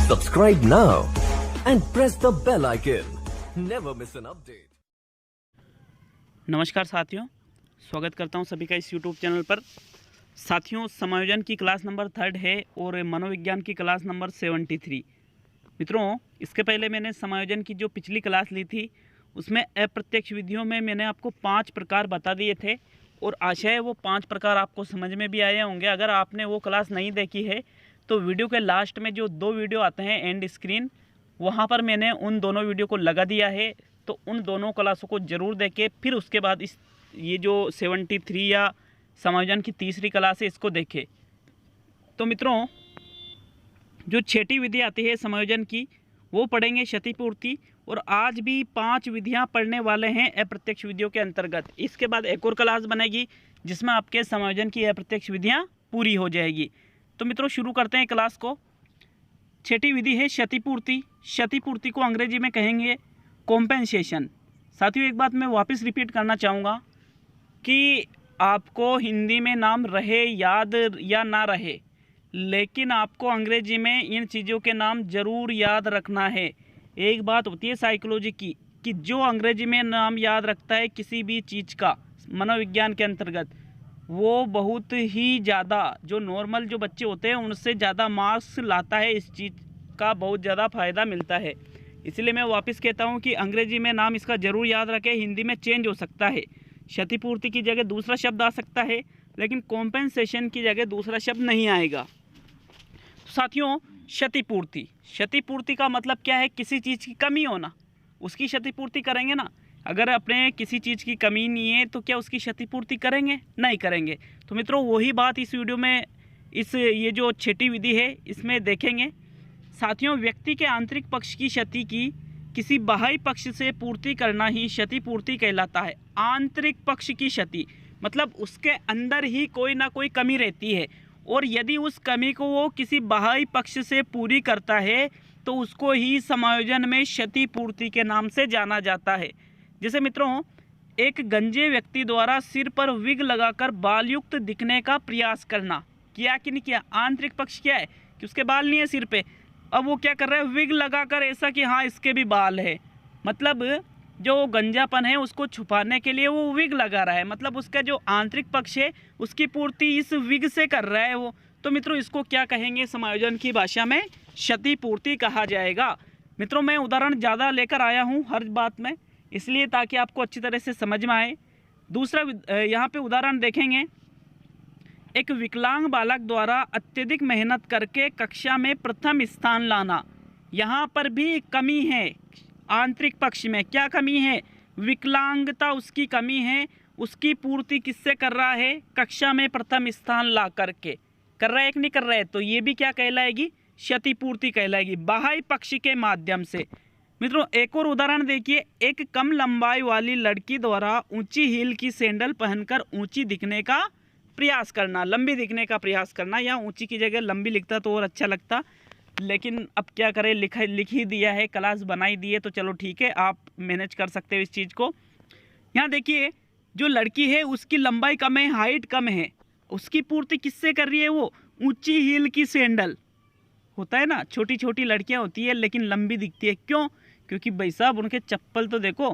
Subscribe now and press the bell icon. Never miss an update. नमस्कार साथियों, स्वागत करता हूं सभी का इस YouTube चैनल पर। साथियों, समायोजन की क्लास नंबर 3 है और मनोविज्ञान की क्लास नंबर 73। मित्रों, इसके पहले मैंने समायोजन की जो पिछली क्लास ली थी उसमें अप्रत्यक्ष विधियों में मैंने आपको 5 प्रकार बता दिए थे और आशा है वो 5 प्रकार आपको समझ में भी आए होंगे। अगर आपने वो क्लास नहीं देखी है तो वीडियो के लास्ट में जो 2 वीडियो आते हैं एंड स्क्रीन, वहाँ पर मैंने उन दोनों वीडियो को लगा दिया है। तो उन दोनों क्लासों को ज़रूर देखें, फिर उसके बाद ये जो 73 या समायोजन की तीसरी क्लास है इसको देखें। तो मित्रों, जो छठी विधि आती है समायोजन की वो पढ़ेंगे क्षतिपूर्ति, और आज भी 5 विधियां पढ़ने वाले हैं अप्रत्यक्ष विधियों के अंतर्गत। इसके बाद एक और क्लास बनेगी जिसमें आपके समायोजन की अप्रत्यक्ष विधियां पूरी हो जाएगी। तो मित्रों, शुरू करते हैं क्लास को। छठी विधि है क्षतिपूर्ति। क्षतिपूर्ति को अंग्रेजी में कहेंगे कॉम्पेंसेशन। साथियों, एक बात मैं वापस रिपीट करना चाहूँगा कि आपको हिंदी में नाम रहे याद या ना रहे, लेकिन आपको अंग्रेजी में इन चीज़ों के नाम ज़रूर याद रखना है। एक बात होती है साइकोलॉजी की कि जो अंग्रेजी में नाम याद रखता है किसी भी चीज़ का मनोविज्ञान के अंतर्गत, वो बहुत ही ज़्यादा, जो नॉर्मल जो बच्चे होते हैं उनसे ज़्यादा मार्क्स लाता है। इस चीज़ का बहुत ज़्यादा फ़ायदा मिलता है। इसलिए मैं वापस कहता हूँ कि अंग्रेजी में नाम इसका ज़रूर याद रखें। हिंदी में चेंज हो सकता है, क्षतिपूर्ति की जगह दूसरा शब्द आ सकता है, लेकिन कॉम्पेंसेशन की जगह दूसरा शब्द नहीं आएगा। साथियों, क्षतिपूर्ति, क्षतिपूर्ति का मतलब क्या है? किसी चीज़ की कमी होना, उसकी क्षतिपूर्ति करेंगे ना। अगर अपने किसी चीज़ की कमी नहीं है तो क्या उसकी क्षतिपूर्ति करेंगे? नहीं करेंगे। तो मित्रों, वही बात इस वीडियो में ये जो छठी विधि है इसमें देखेंगे। साथियों, व्यक्ति के आंतरिक पक्ष की क्षति की किसी बाह्य पक्ष से पूर्ति करना ही क्षतिपूर्ति कहलाता है। आंतरिक पक्ष की क्षति मतलब उसके अंदर ही कोई ना कोई कमी रहती है, और यदि उस कमी को वो किसी बाह्य पक्ष से पूरी करता है तो उसको ही समायोजन में क्षतिपूर्ति के नाम से जाना जाता है। जैसे मित्रों, एक गंजे व्यक्ति द्वारा सिर पर विग लगाकर बालयुक्त दिखने का प्रयास करना, किया कि नहीं किया? आंतरिक पक्ष क्या है कि उसके बाल नहीं है सिर पे, अब वो क्या कर रहा है? विग लगाकर ऐसा कि हाँ इसके भी बाल है, मतलब जो गंजापन है उसको छुपाने के लिए वो विग लगा रहा है। मतलब उसका जो आंतरिक पक्ष है उसकी पूर्ति इस विग से कर रहा है वो। तो मित्रों, इसको क्या कहेंगे? समायोजन की भाषा में क्षतिपूर्ति कहा जाएगा। मित्रों, मैं उदाहरण ज़्यादा लेकर आया हूँ हर बात में, इसलिए ताकि आपको अच्छी तरह से समझ में आए। दूसरा यहाँ पे उदाहरण देखेंगे। एक विकलांग बालक द्वारा अत्यधिक मेहनत करके कक्षा में प्रथम स्थान लाना, यहाँ पर भी कमी है। आंतरिक पक्ष में क्या कमी है? विकलांगता उसकी कमी है, उसकी पूर्ति किससे कर रहा है? कक्षा में प्रथम स्थान ला करके कर रहा है कि नहीं कर रहा है? तो ये भी क्या कहलाएगी? क्षतिपूर्ति कहलाएगी, बाह्य पक्ष के माध्यम से। मित्रों, एक और उदाहरण देखिए। एक कम लंबाई वाली लड़की द्वारा ऊंची हील की सैंडल पहनकर ऊंची दिखने का प्रयास करना, लंबी दिखने का प्रयास करना, या ऊंची की जगह लंबी लिखता तो और अच्छा लगता, लेकिन अब क्या करें, लिख ही दिया है, क्लास बनाई दी है, तो चलो ठीक है, आप मैनेज कर सकते हो इस चीज़ को। यहाँ देखिए, जो लड़की है उसकी लंबाई कम है, हाइट कम है, उसकी पूर्ति किससे कर रही है? वो ऊंची हील की सैंडल होता है ना, छोटी छोटी लड़कियाँ होती है लेकिन लंबी दिखती है। क्यों? क्योंकि भाई साहब उनके चप्पल तो देखो,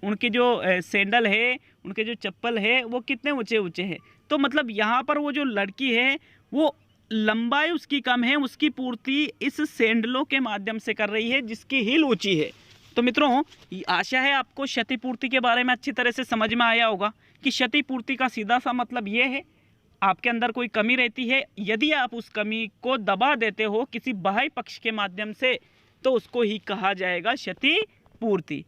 उनके जो सैंडल है, उनके जो चप्पल है वो कितने ऊंचे ऊंचे हैं। तो मतलब यहाँ पर वो जो लड़की है वो लंबाई उसकी कम है, उसकी पूर्ति इस सैंडलों के माध्यम से कर रही है जिसकी हील ऊंची है। तो मित्रों, आशा है आपको क्षतिपूर्ति के बारे में अच्छी तरह से समझ में आया होगा कि क्षतिपूर्ति का सीधा सा मतलब ये है, आपके अंदर कोई कमी रहती है, यदि आप उस कमी को दबा देते हो किसी बाह्य पक्ष के माध्यम से तो उसको ही कहा जाएगा क्षतिपूर्ति।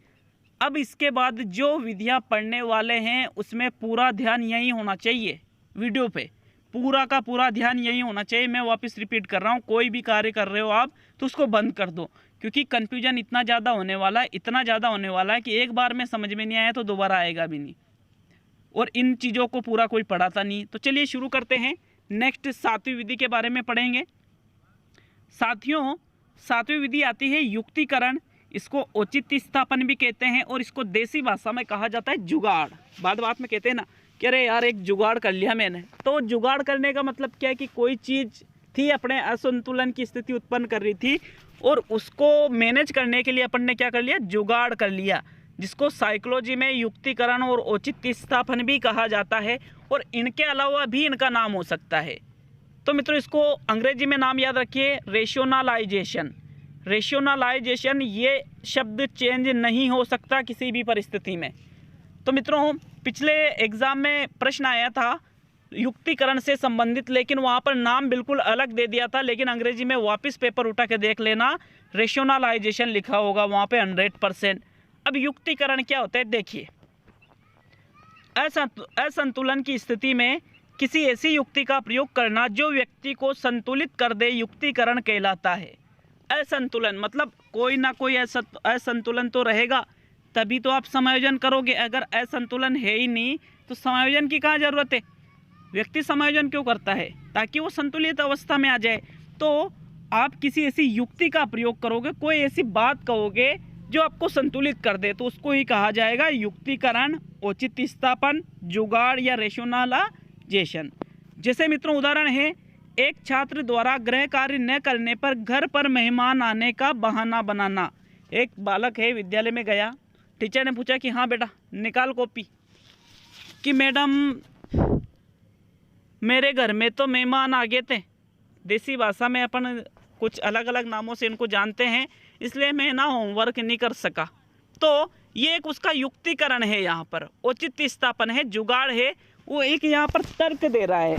अब इसके बाद जो विधियां पढ़ने वाले हैं उसमें पूरा ध्यान यही होना चाहिए, वीडियो पे पूरा का पूरा ध्यान यही होना चाहिए। मैं वापस रिपीट कर रहा हूँ, कोई भी कार्य कर रहे हो आप तो उसको बंद कर दो, क्योंकि कन्फ्यूजन इतना ज़्यादा होने वाला है, इतना ज़्यादा होने वाला है कि एक बार में समझ में नहीं आया तो दोबारा आएगा भी नहीं, और इन चीज़ों को पूरा कोई पढ़ाता नहीं। तो चलिए शुरू करते हैं। नेक्स्ट 7वीं विधि के बारे में पढ़ेंगे। साथियों, 7वीं विधि आती है युक्तिकरण। इसको औचित्य स्थापन भी कहते हैं, और इसको देसी भाषा में कहा जाता है जुगाड़। बात में कहते हैं ना कि अरे यार एक जुगाड़ कर लिया मैंने। तो जुगाड़ करने का मतलब क्या है कि कोई चीज़ थी, अपने असंतुलन की स्थिति उत्पन्न कर रही थी, और उसको मैनेज करने के लिए अपन ने क्या कर लिया, जुगाड़ कर लिया, जिसको साइकोलॉजी में युक्तिकरण और औचित्य स्थापन भी कहा जाता है, और इनके अलावा भी इनका नाम हो सकता है। तो मित्रों इसको अंग्रेजी में नाम याद रखिए, रेशनलाइजेशन। रेशनलाइजेशन ये शब्द चेंज नहीं हो सकता किसी भी परिस्थिति में। तो मित्रों पिछले एग्जाम में प्रश्न आया था युक्तिकरण से संबंधित, लेकिन वहाँ पर नाम बिल्कुल अलग दे दिया था, लेकिन अंग्रेजी में वापस पेपर उठा के देख लेना, रेशनलाइजेशन लिखा होगा वहाँ पे 100%। अब युक्तिकरण क्या होता है देखिए, असंतुलन की स्थिति में किसी ऐसी युक्ति का प्रयोग करना जो व्यक्ति को संतुलित कर दे, युक्तिकरण कहलाता है। असंतुलन मतलब कोई ना कोई असंतुलन तो रहेगा, तभी तो आप समायोजन करोगे। अगर असंतुलन है ही नहीं तो समायोजन की कहाँ ज़रूरत है। व्यक्ति समायोजन क्यों करता है, ताकि वो संतुलित अवस्था में आ जाए। तो आप किसी ऐसी युक्ति का प्रयोग करोगे, कोई ऐसी बात कहोगे जो आपको संतुलित कर दे, तो उसको ही कहा जाएगा युक्तिकरण, औचित्य स्थापन, जुगाड़ या रेशनलाइजेशन। जैसे मित्रों उदाहरण है, एक छात्र द्वारा गृह कार्य न करने पर घर पर मेहमान आने का बहाना बनाना। एक बालक है, विद्यालय में गया, टीचर ने पूछा कि हाँ बेटा निकाल कॉपी, कि मैडम मेरे घर में तो मेहमान आ गए थे। देसी भाषा में अपन कुछ अलग अलग नामों से इनको जानते हैं, इसलिए मैं ना होमवर्क नहीं कर सका। तो ये एक उसका युक्तिकरण है, यहाँ पर औचित्य स्थापन है, जुगाड़ है। वो एक यहाँ पर तर्क दे रहा है।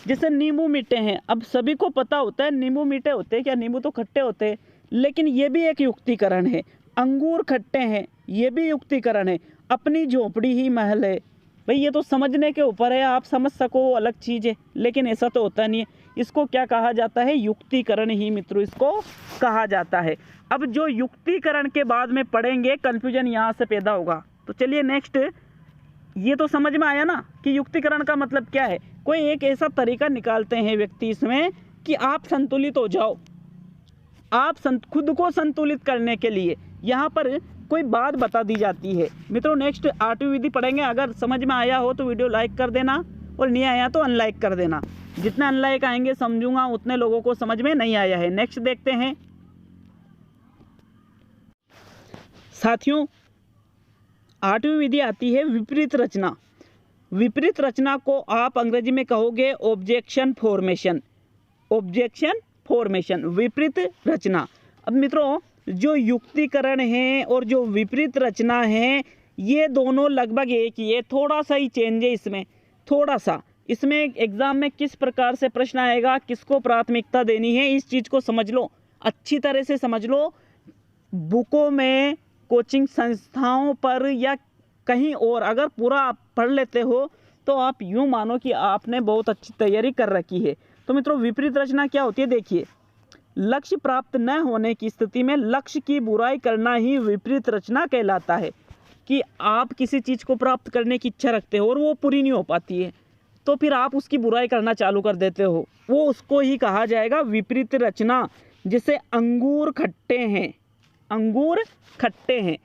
जैसे नींबू मीठे हैं, अब सभी को पता होता है नींबू मीठे होते हैं क्या, नींबू तो खट्टे होते हैं, लेकिन ये भी एक युक्तिकरण है। अंगूर खट्टे हैं, ये भी युक्तिकरण है। अपनी झोपड़ी ही महल है, भाई ये तो समझने के ऊपर है, आप समझ सको अलग चीज़ है, लेकिन ऐसा तो होता नहीं है। इसको क्या कहा जाता है, युक्तिकरण ही मित्रों इसको कहा जाता है। अब जो युक्तिकरण के बाद में पढ़ेंगे, कन्फ्यूजन यहाँ से पैदा होगा। तो चलिए नेक्स्ट, ये तो समझ में आया ना कि युक्तिकरण का मतलब क्या है। कोई एक ऐसा तरीका निकालते हैं व्यक्ति इसमें कि आप संतुलित हो जाओ, आप खुद को संतुलित करने के लिए यहाँ पर कोई बात बता दी जाती है। मित्रों नेक्स्ट 8वीं विधि पढ़ेंगे। अगर समझ में आया हो तो वीडियो लाइक कर देना, और नहीं आया तो अनलाइक कर देना। जितने अनलाइक आएंगे समझूंगा उतने लोगों को समझ में नहीं आया है। नेक्स्ट देखते हैं साथियों, 8वीं विधि आती है विपरीत रचना। विपरीत रचना को आप अंग्रेजी में कहोगे ऑब्जेक्शन फॉर्मेशन। ऑब्जेक्शन फॉर्मेशन, विपरीत रचना। अब मित्रों जो युक्तिकरण है और जो विपरीत रचना है, ये दोनों लगभग एक ही है, थोड़ा सा ही चेंज है इसमें, थोड़ा सा। इसमें एग्जाम में किस प्रकार से प्रश्न आएगा, किसको प्राथमिकता देनी है, इस चीज़ को समझ लो, अच्छी तरह से समझ लो। बुकों में, कोचिंग संस्थाओं पर या कहीं और अगर पूरा आप पढ़ लेते हो तो आप यूँ मानो कि आपने बहुत अच्छी तैयारी कर रखी है। तो मित्रों विपरीत रचना क्या होती है देखिए, लक्ष्य प्राप्त न होने की स्थिति में लक्ष्य की बुराई करना ही विपरीत रचना कहलाता है। कि आप किसी चीज़ को प्राप्त करने की इच्छा रखते हो और वो पूरी नहीं हो पाती है, तो फिर आप उसकी बुराई करना चालू कर देते हो, वो उसको ही कहा जाएगा विपरीत रचना। जैसे अंगूर खट्टे हैं, अंगूर खट्टे हैं,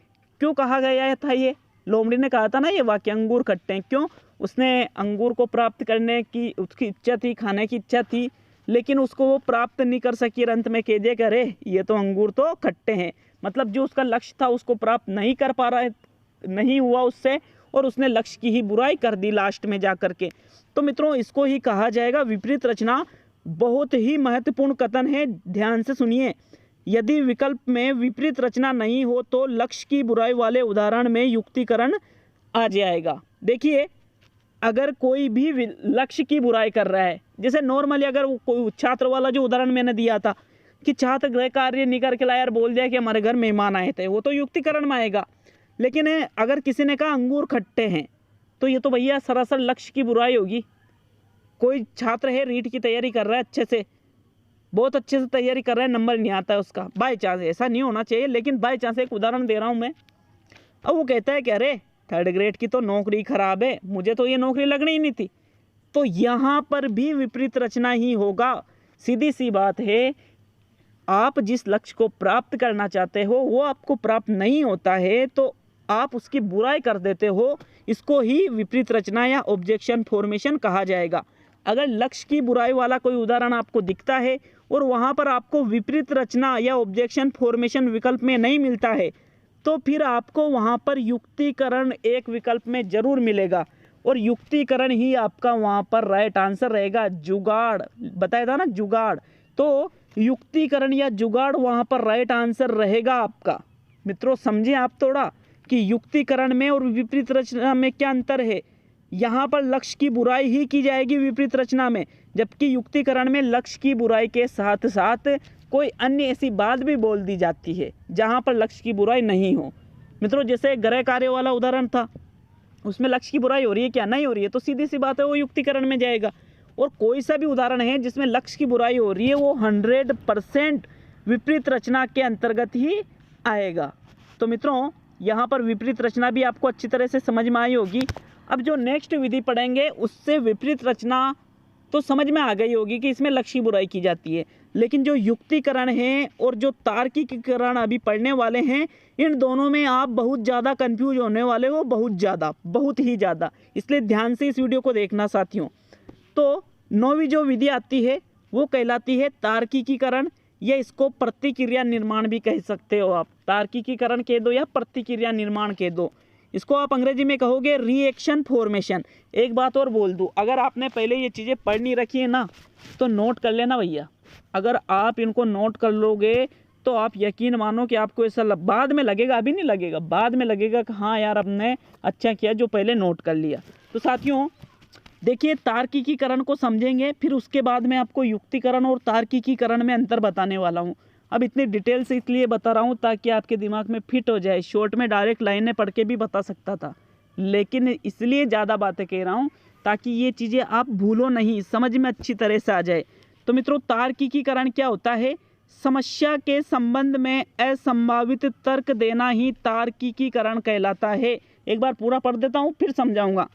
क्यों कहा गया था, ये लोमड़ी ने कहा था ना ये वाक्य, अंगूर खट्टे हैं। क्यों, उसने अंगूर को प्राप्त करने की उसकी इच्छा थी, खाने की इच्छा थी, लेकिन उसको वो प्राप्त नहीं कर सकी। अंत में कह दिया कि अरे ये तो अंगूर तो खट्टे हैं, मतलब जो उसका लक्ष्य था उसको प्राप्त नहीं कर पा रहा है, नहीं हुआ उससे, और उसने लक्ष्य की ही बुराई कर दी लास्ट में जा कर के। तो मित्रों इसको ही कहा जाएगा विपरीत रचना। बहुत ही महत्वपूर्ण कथन है, ध्यान से सुनिए। यदि विकल्प में विपरीत रचना नहीं हो तो लक्ष्य की बुराई वाले उदाहरण में युक्तिकरण आ जाएगा। देखिए अगर कोई भी लक्ष्य की बुराई कर रहा है, जैसे नॉर्मली अगर कोई छात्र वाला जो उदाहरण मैंने दिया था कि छात्र गृह कार्य नहीं करके लाया और बोल दिया कि हमारे घर मेहमान आए थे, वो तो युक्तिकरण में आएगा। लेकिन अगर किसी ने कहा अंगूर खट्टे हैं, तो ये तो भैया सरासर लक्ष्य की बुराई होगी। कोई छात्र है रीट की तैयारी कर रहा है, अच्छे से, बहुत अच्छे से तैयारी कर रहा है, नंबर नहीं आता है उसका, बाय चांस, ऐसा नहीं होना चाहिए, लेकिन बाय चांस एक उदाहरण दे रहा हूँ मैं। अब वो कहता है कि अरे 3rd ग्रेड की तो नौकरी खराब है, मुझे तो ये नौकरी लगनी ही नहीं थी। तो यहाँ पर भी विपरीत रचना ही होगा। सीधी सी बात है, आप जिस लक्ष्य को प्राप्त करना चाहते हो वो आपको प्राप्त नहीं होता है, तो आप उसकी बुराई कर देते हो। इसको ही विपरीत रचना या ऑब्जेक्शन फॉर्मेशन कहा जाएगा। अगर लक्ष्य की बुराई वाला कोई उदाहरण आपको दिखता है और वहाँ पर आपको विपरीत रचना या ऑब्जेक्शन फॉर्मेशन विकल्प में नहीं मिलता है तो फिर आपको वहाँ पर युक्तिकरण एक विकल्प में जरूर मिलेगा और युक्तिकरण ही आपका वहाँ पर राइट आंसर रहेगा। जुगाड़ बताया था ना, जुगाड़, तो युक्तिकरण या जुगाड़ वहाँ पर राइट आंसर रहेगा आपका। मित्रों समझिए आप थोड़ा कि युक्तिकरण में और विपरीत रचना में क्या अंतर है। यहाँ पर लक्ष्य की बुराई ही की जाएगी विपरीत रचना में, जबकि युक्तिकरण में लक्ष्य की बुराई के साथ साथ कोई अन्य ऐसी बात भी बोल दी जाती है जहाँ पर लक्ष्य की बुराई नहीं हो। मित्रों जैसे गृह कार्य वाला उदाहरण था, उसमें लक्ष्य की बुराई हो रही है क्या, नहीं हो रही है, तो सीधी सी बात है वो युक्तिकरण में जाएगा। और कोई सा भी उदाहरण है जिसमें लक्ष्य की बुराई हो रही है वो 100% विपरीत रचना के अंतर्गत ही आएगा। तो मित्रों यहाँ पर विपरीत रचना भी आपको अच्छी तरह से समझ में आई होगी। अब जो नेक्स्ट विधि पढ़ेंगे उससे विपरीत रचना तो समझ में आ गई होगी कि इसमें लक्ष्य की बुराई की जाती है, लेकिन जो युक्तिकरण है और जो तार्किकीकरण अभी पढ़ने वाले हैं इन दोनों में आप बहुत ज़्यादा कंफ्यूज होने वाले हो, बहुत ही ज़्यादा। इसलिए ध्यान से इस वीडियो को देखना साथियों। तो 9वीं जो विधि आती है वो कहलाती है तार्किकीकरण, या इसको प्रतिक्रिया निर्माण भी कह सकते हो आप। तार्किकीकरण कह दो या प्रतिक्रिया निर्माण कह दो, इसको आप अंग्रेजी में कहोगे रिएक्शन फॉर्मेशन। एक बात और बोल दूं, अगर आपने पहले ये चीज़ें पढ़ नहीं रखी है ना तो नोट कर लेना भैया। अगर आप इनको नोट कर लोगे तो आप यकीन मानो कि आपको ऐसा बाद में लगेगा, अभी नहीं लगेगा, बाद में लगेगा कि हाँ यार आपने अच्छा किया जो पहले नोट कर लिया। तो साथियों देखिए तार्किकीकरण को समझेंगे, फिर उसके बाद में आपको युक्तिकरण और तार्किकीकरण में अंतर बताने वाला हूँ। अब इतनी डिटेल से इसलिए बता रहा हूँ ताकि आपके दिमाग में फिट हो जाए। शॉर्ट में डायरेक्ट लाइनें पढ़ के भी बता सकता था, लेकिन इसलिए ज़्यादा बातें कह रहा हूँ ताकि ये चीज़ें आप भूलो नहीं, समझ में अच्छी तरह से आ जाए। तो मित्रों तार्किकीकरण क्या होता है, समस्या के संबंध में असंभावित तर्क देना ही तार्किकीकरण कहलाता है। एक बार पूरा पढ़ देता हूँ फिर समझाऊंगा।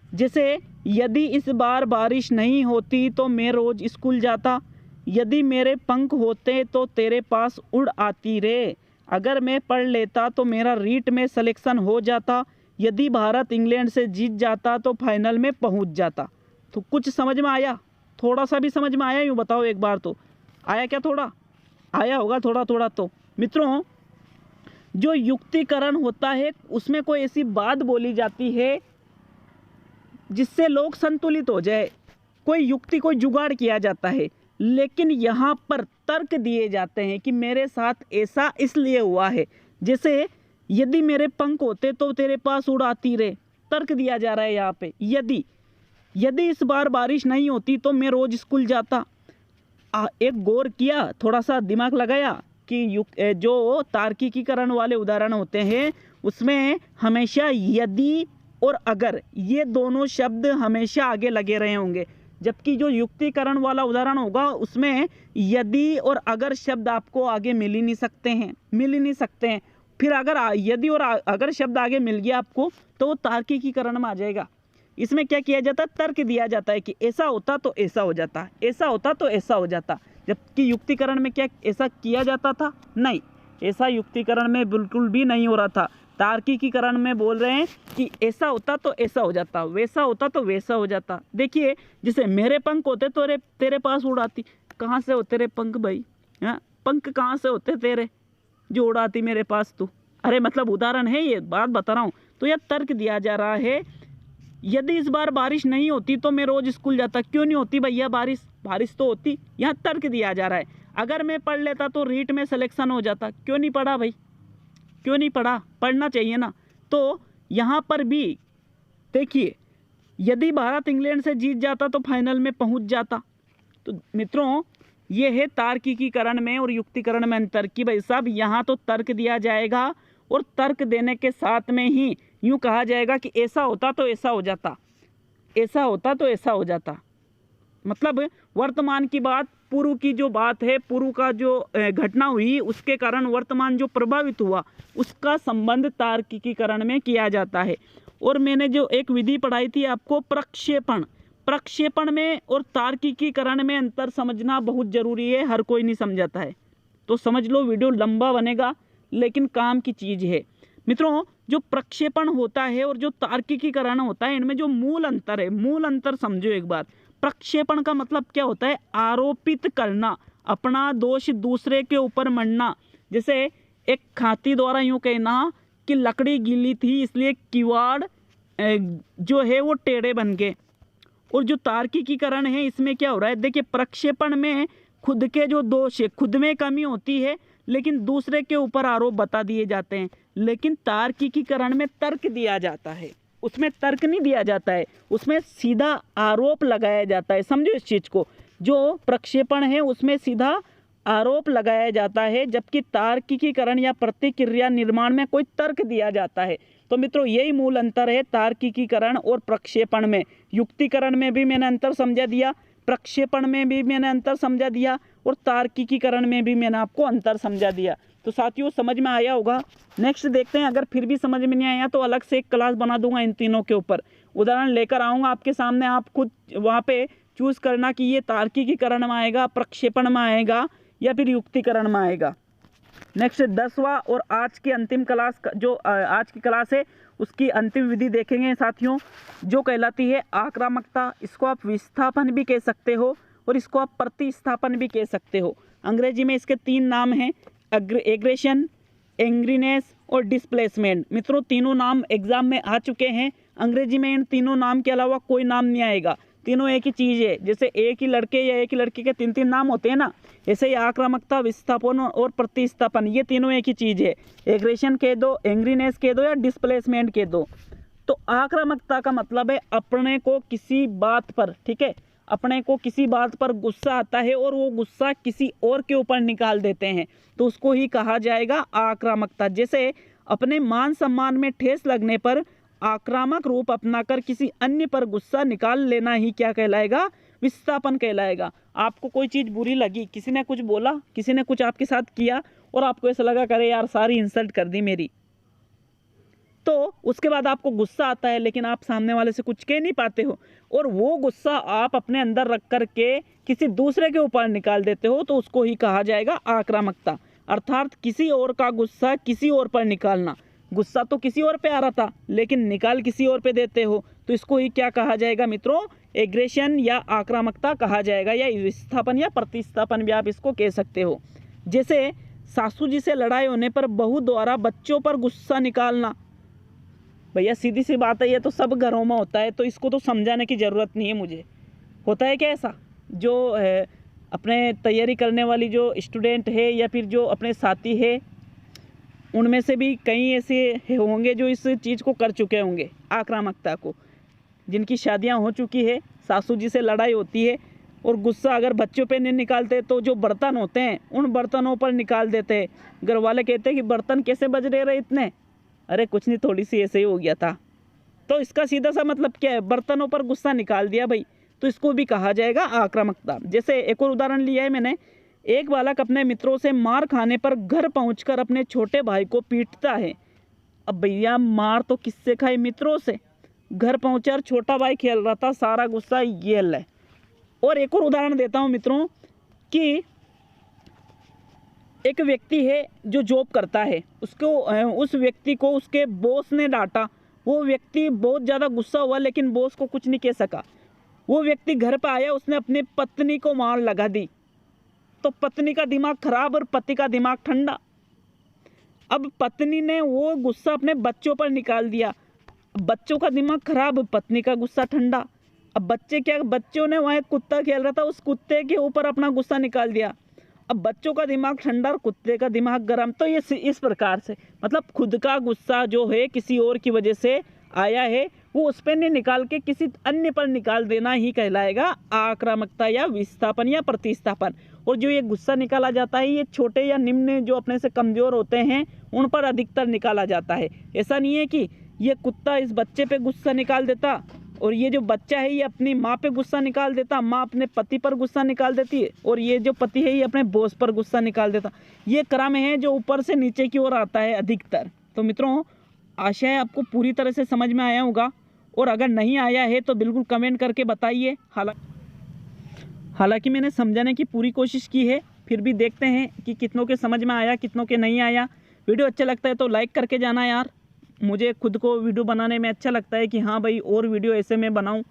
जैसे यदि इस बार बारिश नहीं होती तो मैं रोज स्कूल जाता, यदि मेरे पंख होते तो तेरे पास उड़ आती रे, अगर मैं पढ़ लेता तो मेरा रीट में सिलेक्शन हो जाता, यदि भारत इंग्लैंड से जीत जाता तो फाइनल में पहुंच जाता। तो कुछ समझ में आया, थोड़ा सा भी समझ में आया, यूँ बताओ एक बार तो आया क्या, थोड़ा आया होगा थोड़ा थोड़ा। तो मित्रों जो युक्तिकरण होता है उसमें कोई ऐसी बात बोली जाती है जिससे लोग संतुलित हो जाए, कोई युक्ति कोई जुगाड़ किया जाता है, लेकिन यहाँ पर तर्क दिए जाते हैं कि मेरे साथ ऐसा इसलिए हुआ है। जैसे यदि मेरे पंख होते तो तेरे पास उड़ आती रे, तर्क दिया जा रहा है यहाँ पे। यदि इस बार बारिश नहीं होती तो मैं रोज स्कूल जाता। एक गौर किया, थोड़ा सा दिमाग लगाया कि जो तार्किकीकरण वाले उदाहरण होते हैं उसमें हमेशा यदि और अगर ये दोनों शब्द हमेशा आगे लगे रहे होंगे, जबकि जो युक्तिकरण वाला उदाहरण होगा उसमें यदि और अगर शब्द आपको आगे मिल ही नहीं सकते हैं। फिर अगर यदि और अगर शब्द आगे मिल गया आपको तो वो तार्किकीकरण में आ जाएगा। इसमें क्या किया जाता है, तर्क दिया जाता है कि ऐसा होता तो ऐसा हो जाता, ऐसा होता तो ऐसा हो जाता। जबकि युक्तिकरण में क्या ऐसा किया जाता था, नहीं, ऐसा युक्तिकरण में बिल्कुल भी नहीं हो रहा था। तार्किकीकरण में बोल रहे हैं कि ऐसा होता तो ऐसा हो जाता, वैसा होता तो वैसा हो जाता। देखिए जैसे मेरे पंख होते तो तेरे पास उड़ाती, कहाँ से होते रे पंख भाई, हाँ पंख कहाँ से होते तेरे जो उड़ाती मेरे पास तू, अरे मतलब उदाहरण है ये, बात बता रहा हूँ। तो यह तर्क दिया जा रहा है, यदि इस बार बारिश नहीं होती तो मैं रोज स्कूल जाता। क्यों नहीं होती भैया बारिश तो होती, यहाँ तर्क दिया जा रहा है। अगर मैं पढ़ लेता तो रीट में सिलेक्शन हो जाता, क्यों नहीं पढ़ा भाई, क्यों नहीं पढ़ा, पढ़ना चाहिए ना। तो यहाँ पर भी देखिए यदि भारत इंग्लैंड से जीत जाता तो फाइनल में पहुँच जाता। तो मित्रों ये है तार्किकीकरण में और युक्तिकरण में अंतर कि भाई साहब यहाँ तो तर्क दिया जाएगा और तर्क देने के साथ में ही यूँ कहा जाएगा कि ऐसा होता तो ऐसा हो जाता, ऐसा होता तो ऐसा हो जाता। मतलब वर्तमान की बात, पूर्व की जो बात है, पूर्व का जो घटना हुई उसके कारण वर्तमान जो प्रभावित हुआ उसका संबंध तार्किकीकरण में किया जाता है। और मैंने जो एक विधि पढ़ाई थी आपको प्रक्षेपण में और तार्किकीकरण में अंतर समझना बहुत जरूरी है, हर कोई नहीं समझाता है। तो समझ लो, वीडियो लंबा बनेगा लेकिन काम की चीज़ है। मित्रों जो प्रक्षेपण होता है और जो तार्किकीकरण होता है इनमें जो मूल अंतर है, मूल अंतर समझो एक बार। प्रक्षेपण का मतलब क्या होता है? आरोपित करना, अपना दोष दूसरे के ऊपर मढ़ना। जैसे एक खाती द्वारा यूं कहना कि लकड़ी गीली थी इसलिए किवाड़ जो है वो टेढ़े बन गए। और जो तार्किकीकरण है इसमें क्या हो रहा है? देखिए, प्रक्षेपण में खुद के जो दोष है, खुद में कमी होती है लेकिन दूसरे के ऊपर आरोप बता दिए जाते हैं। लेकिन तार्किकीकरण में तर्क दिया जाता है, उसमें तर्क नहीं दिया जाता है, उसमें सीधा आरोप लगाया जाता है। समझो इस चीज़ को, जो प्रक्षेपण है उसमें सीधा आरोप लगाया जाता है, जबकि तार्किकीकरण या प्रतिक्रिया निर्माण में कोई तर्क दिया जाता है। तो मित्रों, यही मूल अंतर है तार्किकीकरण और प्रक्षेपण में। युक्तिकरण में भी मैंने अंतर समझा दिया, प्रक्षेपण में भी मैंने अंतर समझा दिया और तार्किकीकरण में भी मैंने आपको अंतर समझा दिया। तो साथियों, समझ में आया होगा। नेक्स्ट देखते हैं, अगर फिर भी समझ में नहीं आया तो अलग से एक क्लास बना दूंगा इन तीनों के ऊपर, उदाहरण लेकर आऊँगा आपके सामने। आप खुद वहाँ पे चूज़ करना कि ये तार्किकीकरण में आएगा, प्रक्षेपण में आएगा या फिर युक्तिकरण में आएगा। नेक्स्ट 10वां और आज की अंतिम क्लास जो आज की क्लास है उसकी अंतिम विधि देखेंगे साथियों, जो कहलाती है आक्रामकता। इसको आप विस्थापन भी कह सकते हो और इसको आप प्रतिस्थापन भी कह सकते हो। अंग्रेजी में इसके 3 नाम हैं, एग्रेशन, एंग्रीनेस और डिस्प्लेसमेंट। मित्रों, तीनों नाम एग्जाम में आ चुके हैं। अंग्रेजी में इन तीनों नाम के अलावा कोई नाम नहीं आएगा, तीनों एक ही चीज़ है। जैसे एक ही लड़के या एक ही लड़की के 3 नाम होते हैं ना, ऐसे ही आक्रामकता, विस्थापन और प्रतिस्थापन, ये तीनों एक ही चीज़ है। एग्रेशन कह दो, एंग्रीनेस कह दो या डिस्प्लेसमेंट कह दो। तो आक्रामकता का मतलब है अपने को किसी बात पर, ठीक है, अपने को किसी बात पर गुस्सा आता है और वो गुस्सा किसी और के ऊपर निकाल देते हैं, तो उसको ही कहा जाएगा आक्रामकता। जैसे अपने मान सम्मान में ठेस लगने पर आक्रामक रूप अपनाकर किसी अन्य पर गुस्सा निकाल लेना ही क्या कहलाएगा? विस्थापन कहलाएगा। आपको कोई चीज़ बुरी लगी, किसी ने कुछ बोला, किसी ने कुछ आपके साथ किया और आपको ऐसा लगा करे यार सारी इंसल्ट कर दी मेरी, तो उसके बाद आपको गुस्सा आता है लेकिन आप सामने वाले से कुछ कह नहीं पाते हो और वो गुस्सा आप अपने अंदर रख करके किसी दूसरे के ऊपर निकाल देते हो, तो उसको ही कहा जाएगा आक्रामकता। अर्थात किसी और का गुस्सा किसी और पर निकालना। गुस्सा तो किसी और पे आ रहा था लेकिन निकाल किसी और पे देते हो, तो इसको ही क्या कहा जाएगा मित्रों? एग्रेशन या आक्रामकता कहा जाएगा, या विस्थापन या प्रतिस्थापन भी आप इसको कह सकते हो। जैसे सासू जी से लड़ाई होने पर बहू द्वारा बच्चों पर गुस्सा निकालना। भैया सीधी सी बात है, ये तो सब घरों में होता है, तो इसको तो समझाने की ज़रूरत नहीं है मुझे। होता है क्या ऐसा? जो अपने तैयारी करने वाली जो स्टूडेंट है या फिर जो अपने साथी है, उनमें से भी कई ऐसे होंगे जो इस चीज़ को कर चुके होंगे, आक्रामकता को, जिनकी शादियां हो चुकी है, सासू जी से लड़ाई होती है और गुस्सा अगर बच्चों पे नहीं निकालते तो जो बर्तन होते हैं उन बर्तनों पर निकाल देते हैं। घर वाले कहते हैं कि बर्तन कैसे बज रहे इतने, अरे कुछ नहीं, थोड़ी सी ऐसे ही हो गया था। तो इसका सीधा सा मतलब क्या है? बर्तनों पर गुस्सा निकाल दिया भाई, तो इसको भी कहा जाएगा आक्रामकता। जैसे एक और उदाहरण लिया है मैंने, एक बालक अपने मित्रों से मार खाने पर घर पहुंचकर अपने छोटे भाई को पीटता है। अब भैया मार तो किससे खाई? मित्रों से। घर पहुंचकर छोटा भाई खेल रहा था, सारा गुस्सा ये है। और एक और उदाहरण देता हूं मित्रों कि एक व्यक्ति है जो जॉब करता है, उस व्यक्ति को उसके बॉस ने डांटा। वो व्यक्ति बहुत ज़्यादा गुस्सा हुआ लेकिन बॉस को कुछ नहीं कह सका। वो व्यक्ति घर पर आया, उसने अपनी पत्नी को मार लगा दी। तो पत्नी का दिमाग खराब और पति का दिमाग ठंडा। अब पत्नी ने वो गुस्सा अपने बच्चों पर निकाल दिया। बच्चों का दिमाग खराब, पत्नी का गुस्सा ठंडा। अब बच्चों ने वहाँ एक कुत्ता खेल रहा था, उस कुत्ते के ऊपर अपना गुस्सा निकाल दिया। अब बच्चों का दिमाग ठंडा और कुत्ते का दिमाग गर्म। तो ये इस प्रकार से, मतलब खुद का गुस्सा जो है किसी और की वजह से आया है, वो उस पर नहीं निकाल के किसी अन्य पर निकाल देना ही कहलाएगा आक्रामकता या विस्थापन या प्रतिस्थापन। और जो ये गुस्सा निकाला जाता है, ये छोटे या निम्न जो अपने से कमज़ोर होते हैं उन पर अधिकतर निकाला जाता है। ऐसा नहीं है कि ये कुत्ता इस बच्चे पे गुस्सा निकाल देता और ये जो बच्चा है ये अपनी माँ पे गुस्सा निकाल देता, माँ अपने पति पर गुस्सा निकाल देती है, और ये जो पति है ये अपने बॉस पर गुस्सा निकाल देता। ये क्रम है जो ऊपर से नीचे की ओर आता है अधिकतर। तो मित्रों, आशा है आपको पूरी तरह से समझ में आया होगा, और अगर नहीं आया है तो बिल्कुल कमेंट करके बताइए। हालांकि मैंने समझाने की पूरी कोशिश की है, फिर भी देखते हैं कि कितनों के समझ में आया, कितनों के नहीं आया। वीडियो अच्छा लगता है तो लाइक करके जाना यार, मुझे खुद को वीडियो बनाने में अच्छा लगता है कि हाँ भाई और वीडियो ऐसे मैं बनाऊं,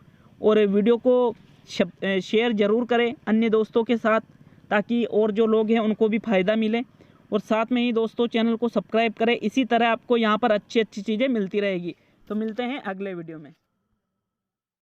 और वीडियो को शेयर ज़रूर करें अन्य दोस्तों के साथ, ताकि और जो लोग हैं उनको भी फ़ायदा मिले। और साथ में ही दोस्तों चैनल को सब्सक्राइब करें। इसी तरह आपको यहाँ पर अच्छी अच्छी चीज़ें मिलती रहेगी। तो मिलते हैं अगले वीडियो में।